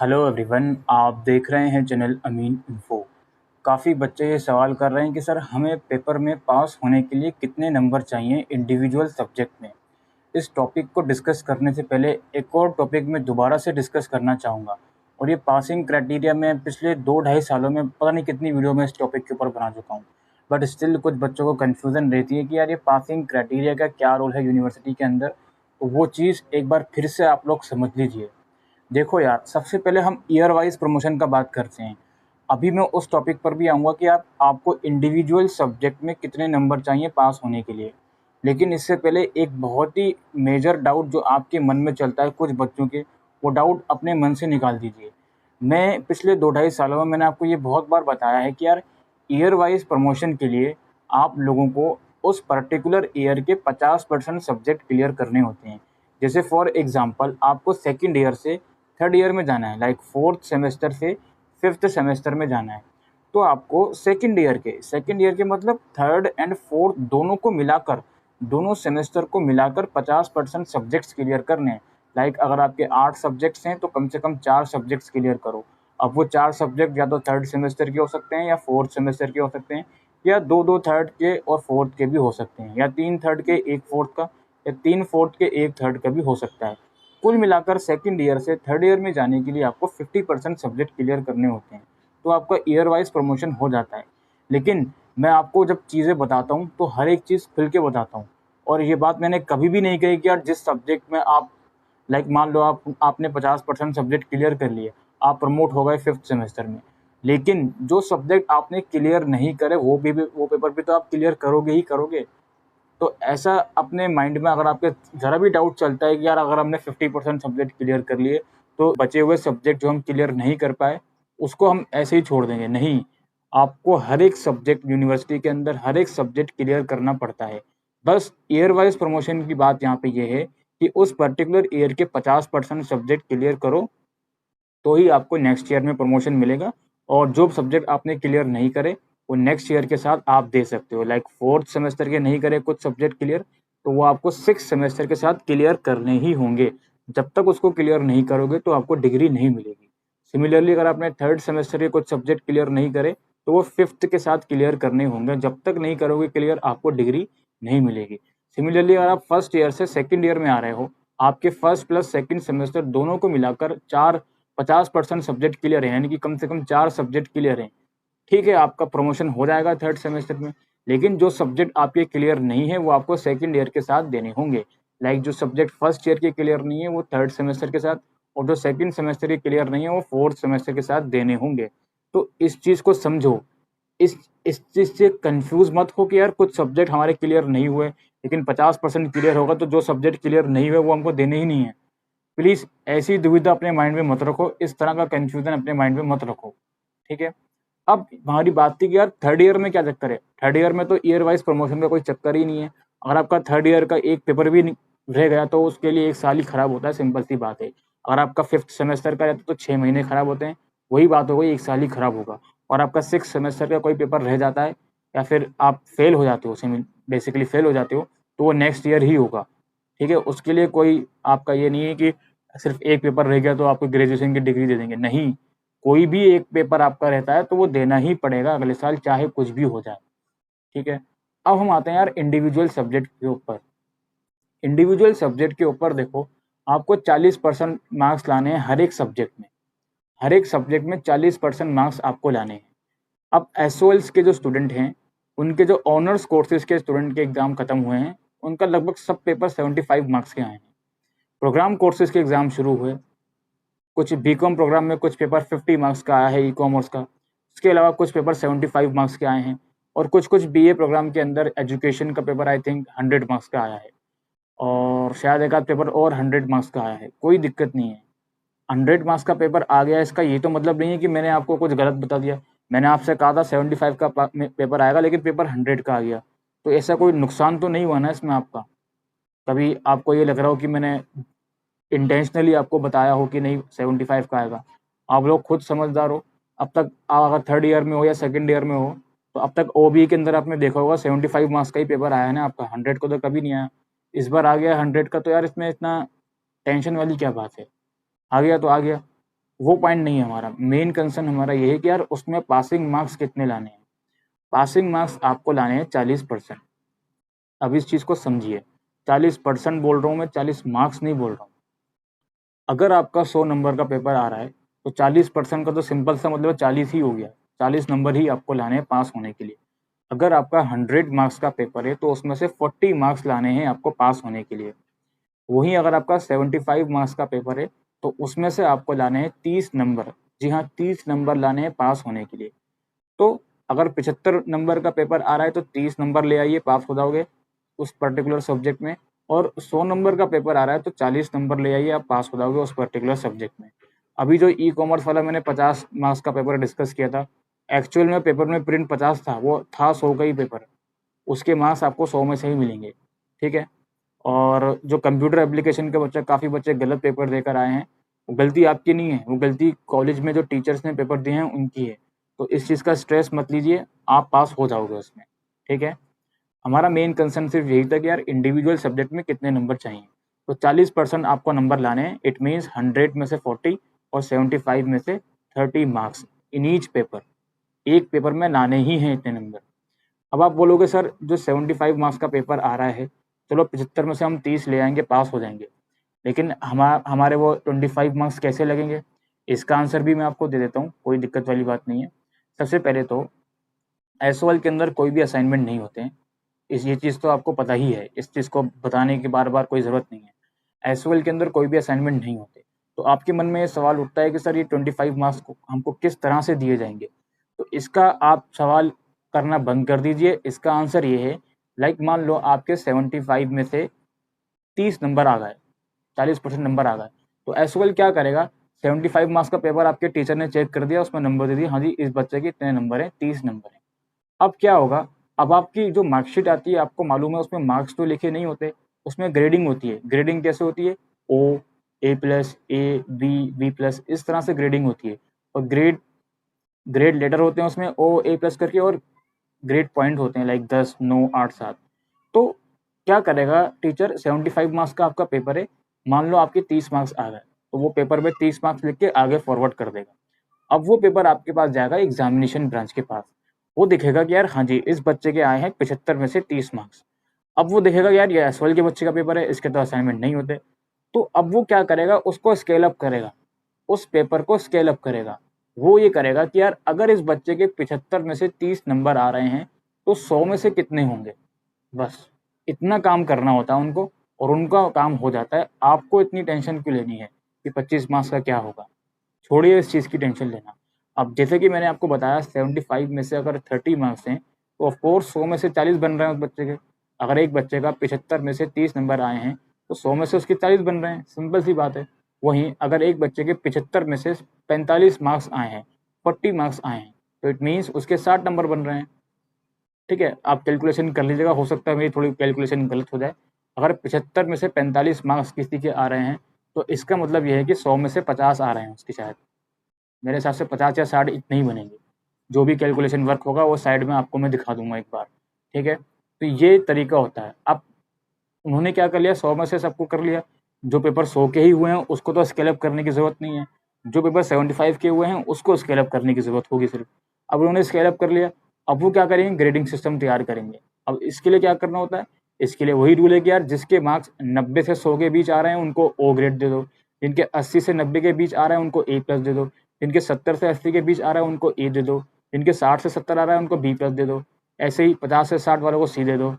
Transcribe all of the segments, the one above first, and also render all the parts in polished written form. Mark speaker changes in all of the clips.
Speaker 1: Hello everyone, आप देख रहे हैं चैनल अमीन इन्फो। काफ़ी बच्चे ये सवाल कर रहे हैं कि सर हमें पेपर में पास होने के लिए कितने नंबर चाहिए इंडिविजुअल सब्जेक्ट में। इस टॉपिक को डिस्कस करने से पहले एक और टॉपिक में दोबारा से डिस्कस करना चाहूँगा। और ये पासिंग क्राइटेरिया मैं पिछले 2-2.5 सालों में पता नहीं कितनी वीडियो में इस टॉपिक के ऊपर बना चुका हूँ। बट स्टिल कुछ बच्चों को कन्फ्यूज़न रहती है कि यार ये पासिंग क्राइटेरिया का क्या रोल है यूनिवर्सिटी के अंदर। तो वो चीज़ एक बार फिर से आप लोग समझ लीजिए। देखो यार, सबसे पहले हम ईयर वाइज प्रमोशन का बात करते हैं। अभी मैं उस टॉपिक पर भी आऊँगा कि आपको इंडिविजुअल सब्जेक्ट में कितने नंबर चाहिए पास होने के लिए। लेकिन इससे पहले एक बहुत ही मेजर डाउट जो आपके मन में चलता है कुछ बच्चों के, वो डाउट अपने मन से निकाल दीजिए। मैं पिछले 2-2.5 सालों में मैंने आपको ये बहुत बार बताया है कि यार ईयर वाइज प्रमोशन के लिए आप लोगों को उस पर्टिकुलर ईयर के 50% सब्जेक्ट क्लियर करने होते हैं। जैसे फॉर एग्ज़ाम्पल आपको सेकंड ईयर से थर्ड ईयर में जाना है, लाइक फोर्थ सेमेस्टर से फिफ्थ सेमेस्टर में जाना है। तो आपको सेकंड ईयर के मतलब थर्ड एंड फोर्थ दोनों सेमेस्टर को मिलाकर 50% सब्जेक्ट्स क्लियर करने हैं। लाइक अगर आपके 8 सब्जेक्ट्स हैं तो कम से कम 4 सब्जेक्ट्स क्लियर करो। अब वो 4 सब्जेक्ट या तो थर्ड सेमेस्टर के हो सकते हैं या फोर्थ सेमेस्टर के हो सकते हैं, या 2-2 थर्ड के और फोर्थ के भी हो सकते हैं, या 3 थर्ड के 1 फोर्थ का, या 3 फोर्थ के 1 थर्ड का भी हो सकता है। कुल मिलाकर सेकंड ईयर से थर्ड ईयर में जाने के लिए आपको 50% सब्जेक्ट क्लियर करने होते हैं। तो आपका ईयर वाइज प्रमोशन हो जाता है। लेकिन मैं आपको जब चीज़ें बताता हूँ तो हर एक चीज़ खुल के बताता हूँ। और ये बात मैंने कभी भी नहीं कही कि यार जिस सब्जेक्ट में आप, लाइक मान लो आपने 50% सब्जेक्ट क्लियर कर लिए, आप प्रमोट हो गए फिफ्थ सेमेस्टर में। लेकिन जो सब्जेक्ट आपने क्लियर नहीं करे वो पेपर भी तो आप क्लियर करोगे ही करोगे। तो ऐसा अपने माइंड में अगर आपके ज़रा भी डाउट चलता है कि यार अगर हमने 50% सब्जेक्ट क्लियर कर लिए तो बचे हुए सब्जेक्ट जो हम क्लियर नहीं कर पाए उसको हम ऐसे ही छोड़ देंगे, नहीं। आपको हर एक सब्जेक्ट यूनिवर्सिटी के अंदर हर एक सब्जेक्ट क्लियर करना पड़ता है। बस ईयर वाइज प्रमोशन की बात यहाँ पे ये है कि उस पर्टिकुलर ईयर के 50% सब्जेक्ट क्लियर करो तो ही आपको नेक्स्ट ईयर में प्रमोशन मिलेगा। और जो सब्जेक्ट आपने क्लियर नहीं करे वो नेक्स्ट ईयर के साथ आप दे सकते हो। लाइक फोर्थ सेमेस्टर के नहीं करे कुछ सब्जेक्ट क्लियर, तो वो आपको सिक्स सेमेस्टर के साथ क्लियर करने ही होंगे। जब तक उसको क्लियर नहीं करोगे तो आपको डिग्री नहीं मिलेगी। सिमिलरली अगर आपने थर्ड सेमेस्टर के कुछ सब्जेक्ट क्लियर नहीं करे तो वो फिफ्थ के साथ क्लियर करने होंगे। जब तक नहीं करोगे क्लियर आपको डिग्री नहीं मिलेगी। सिमिलरली अगर आप फर्स्ट ईयर से सेकेंड ईयर में आ रहे हो, आपके फर्स्ट प्लस सेकेंड सेमेस्टर दोनों को मिलाकर 50% सब्जेक्ट क्लियर है, यानी कि कम से कम 4 सब्जेक्ट क्लियर हैं। ठीक है, आपका प्रमोशन हो जाएगा थर्ड सेमेस्टर में। लेकिन जो सब्जेक्ट आपके क्लियर नहीं है वो आपको सेकंड ईयर के साथ देने होंगे। लाइक जो सब्जेक्ट फर्स्ट ईयर के क्लियर नहीं है वो थर्ड सेमेस्टर के साथ, और जो सेकंड सेमेस्टर के क्लियर नहीं है वो फोर्थ सेमेस्टर के साथ देने होंगे। तो इस चीज़ को समझो। इस चीज़ से कंफ्यूज मत हो कि यार कुछ सब्जेक्ट हमारे क्लियर नहीं हुए लेकिन 50% क्लियर होगा तो जो सब्जेक्ट क्लियर नहीं हुए वो हमको देने ही नहीं है। प्लीज़ ऐसी दुविधा अपने माइंड में मत रखो, इस तरह का कन्फ्यूज़न अपने माइंड में मत रखो, ठीक है? अब हमारी बात थी कि यार थर्ड ईयर में क्या चक्कर है? थर्ड ईयर में तो ईयर वाइज़ प्रमोशन का कोई चक्कर ही नहीं है। अगर आपका थर्ड ईयर का एक पेपर भी रह गया तो उसके लिए 1 साल ही खराब होता है, सिंपल सी बात है। अगर आपका फिफ्थ सेमेस्टर का रहता तो 6 महीने खराब होते हैं, वही बात हो गई 1 साल ही खराब होगा। और आपका सिक्स्थ सेमेस्टर का कोई पेपर रह जाता है या फिर आप फेल हो जाते हो, बेसिकली फेल हो जाते हो, तो वो नेक्स्ट ईयर ही होगा, ठीक है? उसके लिए कोई आपका ये नहीं है कि सिर्फ एक पेपर रह गया तो आपको ग्रेजुएशन की डिग्री दे देंगे, नहीं। कोई भी एक पेपर आपका रहता है तो वो देना ही पड़ेगा अगले साल, चाहे कुछ भी हो जाए, ठीक है? अब हम आते हैं यार इंडिविजुअल सब्जेक्ट के ऊपर। इंडिविजुअल सब्जेक्ट के ऊपर देखो, आपको 40% मार्क्स लाने हैं हर एक सब्जेक्ट में। हर एक सब्जेक्ट में 40% मार्क्स आपको लाने हैं। अब एसओएल्स के जो स्टूडेंट हैं, उनके जो ऑनर्स कोर्सेज़ के स्टूडेंट के एग्ज़ाम खत्म हुए हैं, उनका लगभग सब पेपर 75 मार्क्स के आए हैं। प्रोग्राम कोर्सेज़ के एग्ज़ाम शुरू हुए, कुछ बीकॉम प्रोग्राम में कुछ पेपर 50 मार्क्स का आया है ई-कॉमर्स का। इसके अलावा कुछ पेपर 75 मार्क्स के आए हैं, और कुछ बीए प्रोग्राम के अंदर एजुकेशन का पेपर आई थिंक 100 मार्क्स का आया है, और शायद एक आध पेपर और 100 मार्क्स का आया है। कोई दिक्कत नहीं है। 100 मार्क्स का पेपर आ गया, इसका ये तो मतलब नहीं है कि मैंने आपको कुछ गलत बता दिया। मैंने आपसे कहा था 75 का पेपर आएगा लेकिन पेपर 100 का आ गया। तो ऐसा कोई नुकसान तो नहीं हुआ ना इसमें आपका? कभी आपको ये लग रहा हो कि मैंने इंटेंशनली आपको बताया हो कि नहीं 75 का आएगा? आप लोग खुद समझदार हो। अब तक आप अगर थर्ड ईयर में हो या सेकंड ईयर में हो, तो अब तक ओबीई के अंदर आपने देखा होगा 75 मार्क्स का ही पेपर आया है ना आपका, 100 का तो कभी नहीं आया। इस बार आ गया 100 का, तो यार इसमें इतना टेंशन वाली क्या बात है? आ गया तो आ गया। वो पॉइंट नहीं है हमारा। मेन कंसर्न हमारा ये है कि यार उसमें पासिंग मार्क्स कितने लाने हैं। पासिंग मार्क्स आपको लाने हैं 40%। अब इस चीज़ को समझिए, 40% बोल रहा हूँ मैं, 40 मार्क्स नहीं बोल रहा हूँ। अगर आपका 100 नंबर का पेपर आ रहा है तो 40% का तो सिंपल सा मतलब 40 ही हो गया। 40 नंबर ही आपको लाने हैं पास होने के लिए। अगर आपका 100 मार्क्स का पेपर है तो उसमें से 40 मार्क्स लाने हैं आपको पास होने के लिए। वहीं अगर आपका 75 मार्क्स का पेपर है तो उसमें से आपको लाने हैं 30 नंबर। जी हाँ, 30 नंबर लाने हैं पास होने के लिए। तो अगर 75 नंबर का पेपर आ रहा है तो 30 नंबर ले आइए, पास हो जाओगे उस पर्टिकुलर सब्जेक्ट में। और 100 नंबर का पेपर आ रहा है तो 40 नंबर ले आइए, आप पास हो जाओगे उस पर्टिकुलर सब्जेक्ट में। अभी जो ई कॉमर्स वाला मैंने 50 मार्क्स का पेपर डिस्कस किया था, एक्चुअल में पेपर में प्रिंट 50 था, वो था 100 का ही पेपर। उसके मार्क्स आपको 100 में से ही मिलेंगे, ठीक है। और जो कंप्यूटर एप्लीकेशन के बच्चे, काफ़ी बच्चे गलत पेपर देकर आए हैं, वो गलती आपकी नहीं है, वो गलती कॉलेज में जो टीचर्स ने पेपर दिए हैं उनकी है। तो इस चीज़ का स्ट्रेस मत लीजिए, आप पास हो जाओगे उसमें, ठीक है। हमारा मेन कंसर्न सिर्फ यही था कि यार इंडिविजुअल सब्जेक्ट में कितने नंबर चाहिए। तो 40% आपको नंबर लाने हैं। इट मीन्स 100 में से 40 और 75 में से 30 मार्क्स इन ईच पेपर। एक पेपर में लाने ही हैं इतने नंबर। अब आप बोलोगे सर जो 75 मार्क्स का पेपर आ रहा है, चलो 75 में से हम 30 ले आएंगे, पास हो जाएंगे, लेकिन हमारे वो 25 मार्क्स कैसे लगेंगे? इसका आंसर भी मैं आपको दे देता हूँ, कोई दिक्कत वाली बात नहीं है। सबसे पहले तो एसओएल के अंदर कोई भी असाइनमेंट नहीं होते हैं। ये चीज़ तो आपको पता ही है, इस चीज़ को बताने की बार बार कोई ज़रूरत नहीं है। एसओएल के अंदर कोई भी असाइनमेंट नहीं होते। तो आपके मन में ये सवाल उठता है कि सर ये 25 मार्क्स को हमको किस तरह से दिए जाएंगे? तो इसका आप सवाल करना बंद कर दीजिए। इसका आंसर ये है, लाइक मान लो आपके 75 में से 30 नंबर आ गए, 40% नंबर आ गए, तो एसओएल क्या करेगा? 75 मार्क्स का पेपर आपके टीचर ने चेक कर दिया, उसमें नंबर दे दिया, हाँ जी इस बच्चे के इतने नंबर हैं, 30 नंबर हैं। अब क्या होगा? अब आपकी जो मार्कशीट आती है, आपको मालूम है उसमें मार्क्स तो लिखे नहीं होते, उसमें ग्रेडिंग होती है। ग्रेडिंग कैसे होती है? O, A plus, A B, B plus, इस तरह से ग्रेडिंग होती है। और ग्रेड ग्रेड लेटर होते हैं उसमें ओ ए प्लस करके, और ग्रेड पॉइंट होते हैं लाइक 10, 9, 8, 7। तो क्या करेगा टीचर? 75 मार्क्स का आपका पेपर है, मान लो आपके 30 मार्क्स आ गए, तो वो पेपर में 30 मार्क्स लिख के आगे फॉरवर्ड कर देगा। अब वो पेपर आपके पास जाएगा एग्जामिनेशन ब्रांच के पास। वो दिखेगा कि यार हाँ जी इस बच्चे के आए हैं 75 में से 30 मार्क्स। अब वो देखेगा यार ये एसवाल के बच्चे का पेपर है, इसके तो असाइनमेंट नहीं होते। तो अब वो क्या करेगा? उसको स्केल अप करेगा, उस पेपर को स्केल अप करेगा। वो ये करेगा कि यार अगर इस बच्चे के 75 में से 30 नंबर आ रहे हैं तो 100 में से कितने होंगे? बस इतना काम करना होता है उनको, और उनका काम हो जाता है। आपको इतनी टेंशन क्यों लेनी है कि 25 मार्क्स का क्या होगा? छोड़िए इस चीज़ की टेंशन लेना। अब जैसे कि मैंने आपको बताया 75 में से अगर 30 मार्क्स हैं तो ऑफ कोर्स 100 में से 40 बन रहे हैं उस बच्चे के। अगर एक बच्चे का 75 में से 30 नंबर आए हैं तो 100 में से उसके 40 बन रहे हैं, सिंपल सी बात है। वहीं अगर एक बच्चे के 75 में से 45 मार्क्स आए हैं, 40 मार्क्स आए हैं, तो इट मीन्स उसके 60 नंबर बन रहे हैं। ठीक है, आप कैलकुलेशन कर लीजिएगा, हो सकता है मेरी थोड़ी कैलकुलेशन गलत हो जाए। अगर 75 में से 45 मार्क्स किसी के आ रहे हैं तो इसका मतलब ये है कि 100 में से 50 आ रहे हैं उसके, शायद मेरे हिसाब से 50 या 60 इतने ही बनेंगे। जो भी कैलकुलेशन वर्क होगा वो साइड में आपको मैं दिखा दूंगा एक बार, ठीक है। तो ये तरीका होता है। अब उन्होंने क्या कर लिया, 100 में से सबको कर लिया। जो पेपर 100 के ही हुए हैं उसको तो स्केल अप करने की ज़रूरत नहीं है। जो पेपर 75 के हुए हैं उसको स्केल अप करने की ज़रूरत होगी सिर्फ। अब उन्होंने स्केल अप कर लिया, अब वो क्या करेंगे? ग्रेडिंग सिस्टम तैयार करेंगे। अब इसके लिए क्या करना होता है? इसके लिए वही रूल है कि यार जिसके मार्क्स 90 से 100 के बीच आ रहे हैं उनको ओ ग्रेड दे दो, जिनके 80 से 90 के बीच आ रहे हैं उनको ए प्लस दे दो, जिनके 70 से 80 के बीच आ रहा है उनको ए दे दो, जिनके 60 से 70 आ रहा है उनको बी प्लस दे दो। ऐसे ही 50 से 60 वालों को सी दे दो,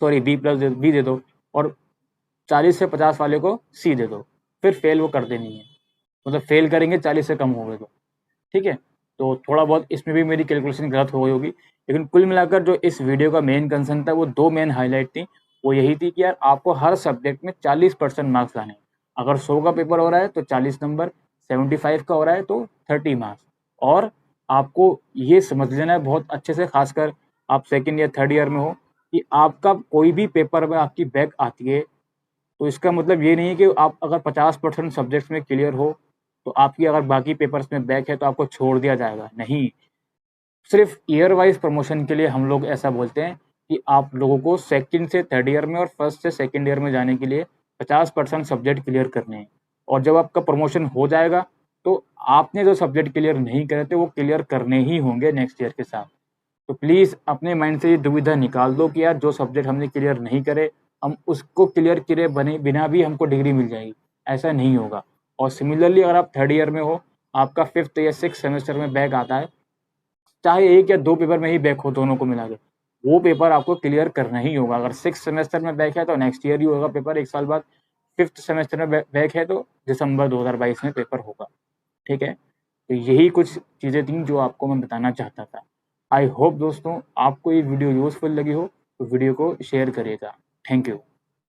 Speaker 1: सॉरी बी दे दो, और 40 से 50 वाले को सी दे दो। फिर फेल वो कर देनी है, मतलब फेल करेंगे 40 से कम हो गए तो, ठीक है। तो थोड़ा बहुत इसमें भी मेरी कैलकुलेशन गलत हो गई होगी, लेकिन कुल मिलाकर जो इस वीडियो का मेन कंसर्न था वो दो मेन हाईलाइट थी। वो यही थी कि यार आपको हर सब्जेक्ट में 40% मार्क्स लाने हैं। अगर 100 का पेपर हो रहा है तो 40 नंबर, 75 का हो रहा है तो 30 मार्क्स। और आपको ये समझ लेना है बहुत अच्छे से, खासकर आप सेकेंड या थर्ड ईयर में हो, कि आपका कोई भी पेपर में आपकी बैक आती है तो इसका मतलब ये नहीं है कि आप अगर 50% सब्जेक्ट्स में क्लियर हो तो आपकी अगर बाकी पेपर्स में बैक है तो आपको छोड़ दिया जाएगा, नहीं। सिर्फ ईयर वाइज प्रमोशन के लिए हम लोग ऐसा बोलते हैं कि आप लोगों को सेकंड से थर्ड ईयर में और फर्स्ट से सेकंड ईयर में जाने के लिए 50% सब्जेक्ट क्लियर करने हैं। और जब आपका प्रमोशन हो जाएगा तो आपने जो सब्जेक्ट क्लियर नहीं करे थे वो क्लियर करने ही होंगे नेक्स्ट ईयर के साथ। तो प्लीज़ अपने माइंड से ये दुविधा निकाल दो कि यार जो सब्जेक्ट हमने क्लियर नहीं करे, हम उसको क्लियर किए बने बिना भी हमको डिग्री मिल जाएगी, ऐसा नहीं होगा। और सिमिलरली अगर आप थर्ड ईयर में हो, आपका 5th या 6th सेमेस्टर में बैक आता है, चाहे 1 या 2 पेपर में ही बैक हो दोनों को मिला के, वो पेपर आपको क्लियर करना ही होगा। अगर 6th सेमेस्टर में बैक है तो नेक्स्ट ईयर ही होगा पेपर 1 साल बाद, 5th सेमेस्टर में बैक है तो दिसंबर 2022 में पेपर होगा, ठीक है? तो यही कुछ चीज़ें थी जो आपको मैं बताना चाहता था। आई होप दोस्तों आपको ये वीडियो यूज़फुल लगी हो, तो वीडियो को शेयर करिएगा। Thank you.